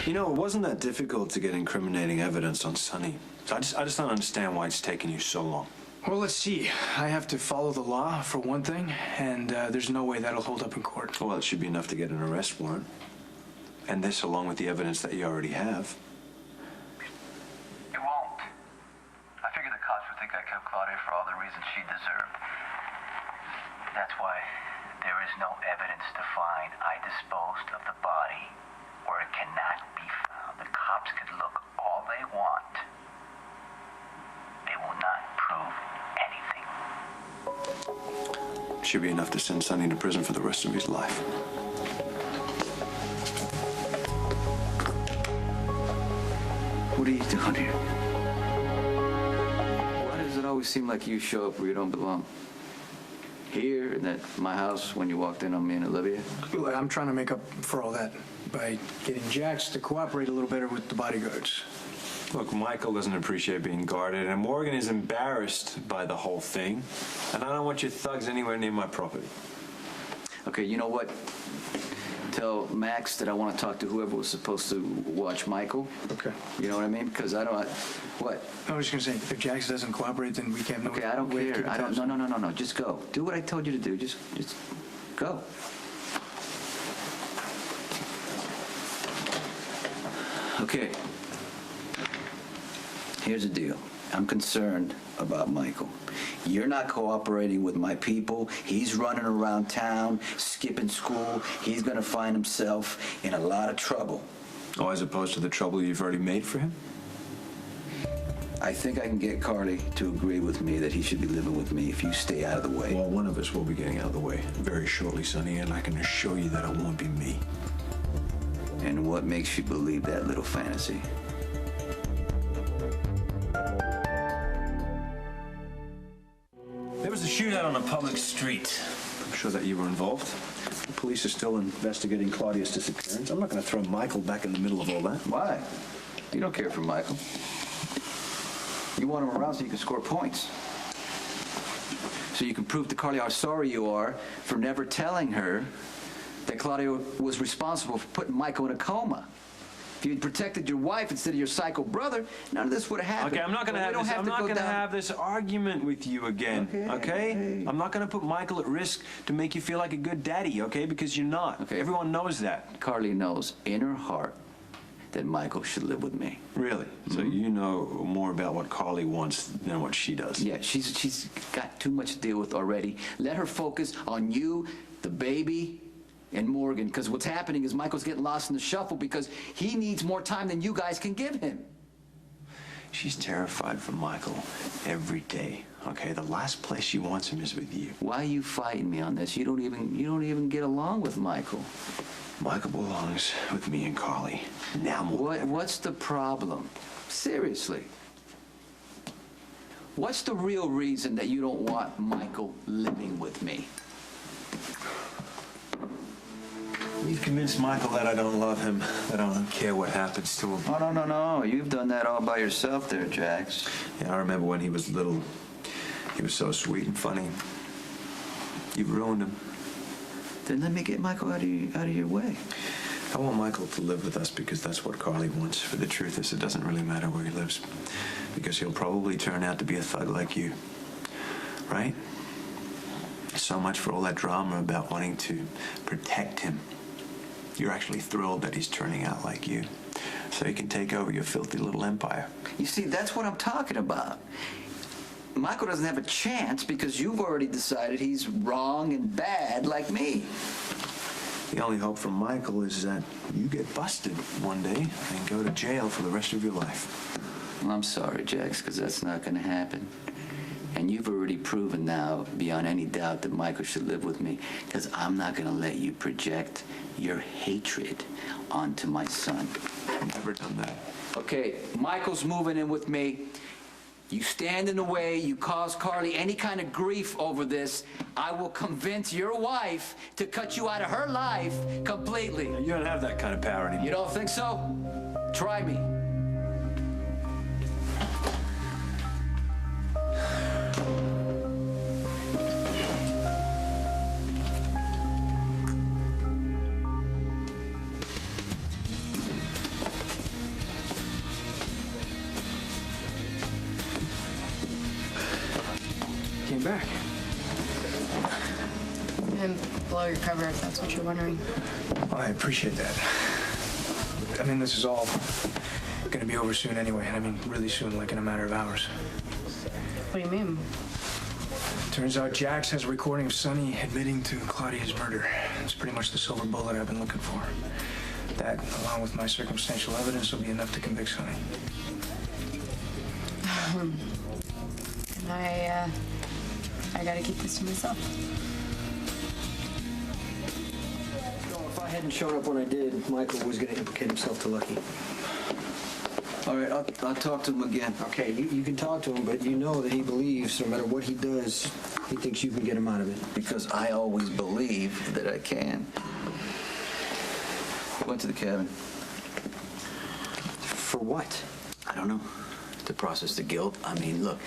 You know, it wasn't that difficult to get incriminating evidence on Sonny. So I just don't understand why it's taken you so long. Well, let's see. I have to follow the law, for one thing, and there's no way that'll hold up in court. Well, it should be enough to get an arrest warrant. And this along with the evidence that you already have. It won't. I figured the cops would think I kept Claudia for all the reasons she deserved. That's why there is no evidence to find I disposed of the body where it cannot be found. The cops could look all they want. They will not prove anything. Should be enough to send Sonny to prison for the rest of his life. What are you doing here? Why does it always seem like you show up where you don't belong? Here, and at my house when you walked in on me and Olivia? Look, I'm trying to make up for all that by getting Jax to cooperate a little better with the bodyguards. Look, Michael doesn't appreciate being guarded, and Morgan is embarrassed by the whole thing. And I don't want your thugs anywhere near my property. Okay, you know what? Tell Max that I want to talk to whoever was supposed to watch Michael. Okay. You know what I mean? Because I don't... What? I was just going to say, if Jax doesn't cooperate, then we can't... Okay, I don't care. I don't... No. Just go. Do what I told you to do. Just go. Okay. Here's the deal. I'm concerned about Michael. You're not cooperating with my people. He's running around town, skipping school. He's gonna find himself in a lot of trouble. Oh, as opposed to the trouble you've already made for him? I think I can get Carly to agree with me that he should be living with me if you stay out of the way. Well, one of us will be getting out of the way very shortly, Sonny, and I can assure you that it won't be me. And what makes you believe that little fantasy? There was a shootout on a public street. I'm sure that you were involved. The police are still investigating Claudia's disappearance. I'm not going to throw Michael back in the middle of all that. Why? You don't care for Michael. You want him around so you can score points. So you can prove to Carly how sorry you are for never telling her that Claudia was responsible for putting Michael in a coma. If you'd protected your wife instead of your psycho brother, none of this would have happened. Okay, I'm not going to have this argument with you again, okay? I'm not going to put Michael at risk to make you feel like a good daddy, okay? Because you're not. Okay. Everyone knows that. Carly knows in her heart that Michael should live with me. Really? Mm-hmm. So you know more about what Carly wants than what she does? Yeah, she's got too much to deal with already. Let her focus on you, the baby, and Morgan, because what's happening is Michael's getting lost in the shuffle because he needs more time than you guys can give him. She's terrified for Michael every day, okay? The last place she wants him is with you. Why are you fighting me on this? You don't even get along with Michael. Michael belongs with me and Carly. Now more. What's the problem? Seriously. What's the real reason that you don't want Michael living with me? You've convinced Michael that I don't love him, that I don't care what happens to him. Oh, no. You've done that all by yourself there, Jax. Yeah, I remember when he was little. He was so sweet and funny. You've ruined him. Then let me get Michael out of your way. I want Michael to live with us because that's what Carly wants. But the truth is, it doesn't really matter where he lives. Because he'll probably turn out to be a thug like you. Right? So much for all that drama about wanting to protect him. You're actually thrilled that he's turning out like you, so he can take over your filthy little empire. You see, that's what I'm talking about. Michael doesn't have a chance because you've already decided he's wrong and bad like me. The only hope for Michael is that you get busted one day and go to jail for the rest of your life. Well, I'm sorry, Jax, because that's not going to happen. And you've already proven now, beyond any doubt, that Michael should live with me, because I'm not going to let you project your hatred onto my son. I've never done that. Okay, Michael's moving in with me. You stand in the way, you cause Carly any kind of grief over this, I will convince your wife to cut you out of her life completely. You don't have that kind of power anymore. You don't think so? Try me. back. And blow your cover if that's what you're wondering. Well, I appreciate that. I mean, this is all gonna be over soon anyway. I mean, really soon, like in a matter of hours. What do you mean? Turns out Jax has a recording of Sonny admitting to Claudia's murder. It's pretty much the silver bullet I've been looking for. That, along with my circumstantial evidence, will be enough to convict Sonny. And I gotta keep this to myself. If I hadn't shown up when I did, Michael was going to implicate himself to Lucky. All right, I'll talk to him again. Okay, you can talk to him, but you know that he believes no matter what he does, he thinks you can get him out of it. Because I always believe that I can. Went to the cabin. For what? I don't know. To process the guilt. I mean, look,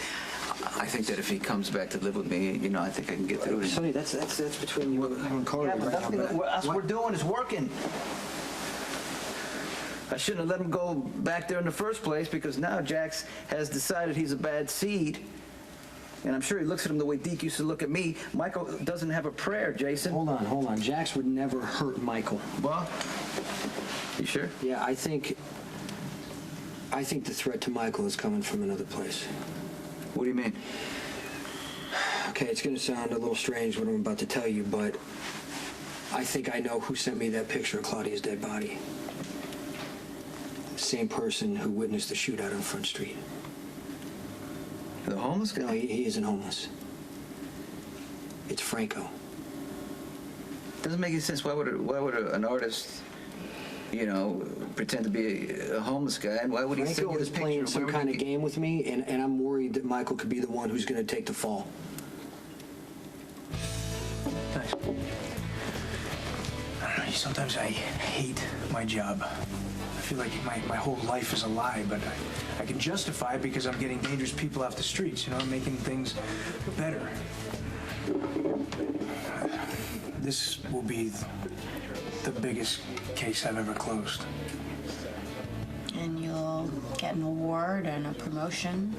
I think that if he comes back to live with me, you know, I think I can get through it. Sonny, that's between you and Carly Yeah, but right nothing now. that us we're doing is working. I shouldn't have let him go back there in the first place because now Jax has decided he's a bad seed. And I'm sure he looks at him the way Deke used to look at me. Michael doesn't have a prayer, Jason. Hold on. Jax would never hurt Michael. Well, you sure? Yeah, I think the threat to Michael is coming from another place. What do you mean? Okay, it's going to sound a little strange what I'm about to tell you, but I think I know who sent me that picture of Claudia's dead body. Same person who witnessed the shootout on Front Street. The homeless guy? No, he isn't homeless. It's Franco. Doesn't make any sense. Why would an artist, you know, pretend to be a homeless guy, and why would he send Franco you this is picture? playing some Where would kind he of get- game with me, and I'm worried that Michael could be the one who's going to take the fall. Thanks. I don't know, sometimes I hate my job. I feel like my whole life is a lie, but I can justify it because I'm getting dangerous people off the streets, you know, making things better. This will be the biggest case I've ever closed. And you'll get an award and a promotion.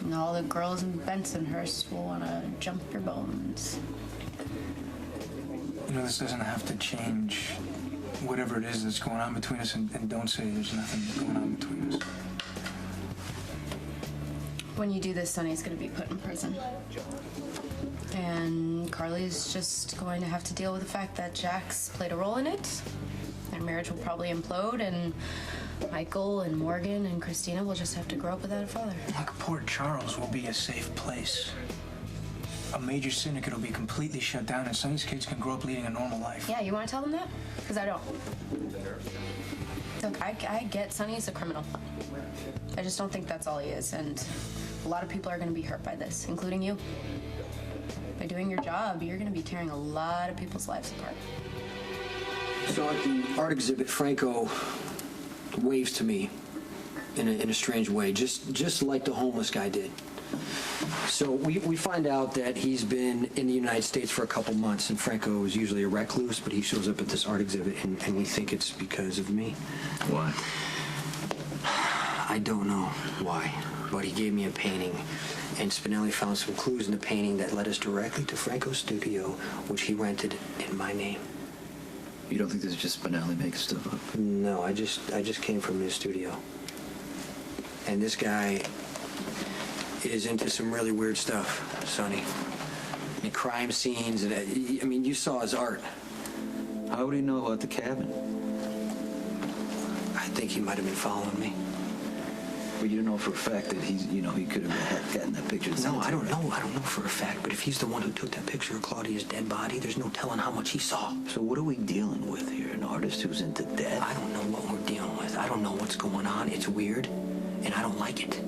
And all the girls in Bensonhurst will want to jump your bones. You know, this doesn't have to change whatever it is that's going on between us, and don't say there's nothing going on between us. When you do this, Sonny's going to be put in prison. And Carly's just going to have to deal with the fact that Jax played a role in it. Their marriage will probably implode, and Michael and Morgan and Christina will just have to grow up without a father. Look, Port Charles will be a safe place. A major syndicate will be completely shut down, and Sonny's kids can grow up leading a normal life. Yeah, you want to tell them that? Because I don't. Look, I get Sonny's a criminal. I just don't think that's all he is, and a lot of people are going to be hurt by this, including you. By doing your job, you're going to be tearing a lot of people's lives apart. So at the art exhibit, Franco waves to me in a strange way, just like the homeless guy did. So we find out that he's been in the United States for a couple months, and Franco is usually a recluse, but he shows up at this art exhibit, and we think it's because of me. Why? I don't know why, but he gave me a painting, and Spinelli found some clues in the painting that led us directly to Franco's studio, which he rented in my name. You don't think this is just Spinelli making stuff up? No, I just came from his studio. And this guy is into some really weird stuff, Sonny. I mean, crime scenes, and I mean, you saw his art. How would he know about the cabin? I think he might have been following me. Well, you don't know for a fact that he's, you know, he could have gotten that picture. No, I don't know. I don't know for a fact. But if he's the one who took that picture of Claudia's dead body, there's no telling how much he saw. So what are we dealing with here? An artist who's into death? I don't know what we're dealing with. I don't know what's going on. It's weird, and I don't like it.